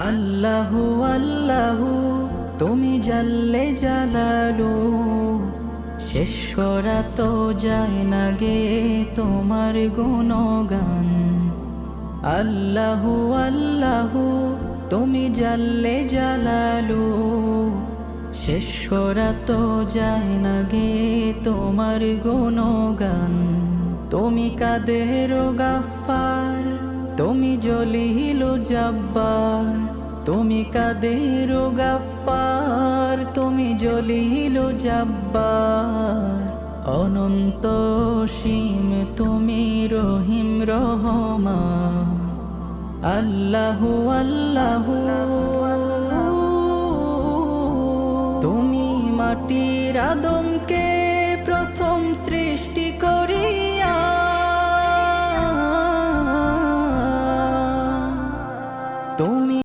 আল্লাহু আল্লাহু তুমি জাল্লে জালালু, শেষ করা তো যায় না গে তোমার গুণগান। আল্লাহু আল্লাহু তুমি জাল্লে জালালু, শেষ করা তো যায় না গে তোমার গুণগান। তুমি কাদের গাফফার, তুমি জলিল জব্বার, তুমি কাদের গাফফার, তুমি জলিল জব্বার। অনন্ত সীম তুমি রহিম রহমান। আল্লাহু আল্লাহু তুমি মাটির আদমকে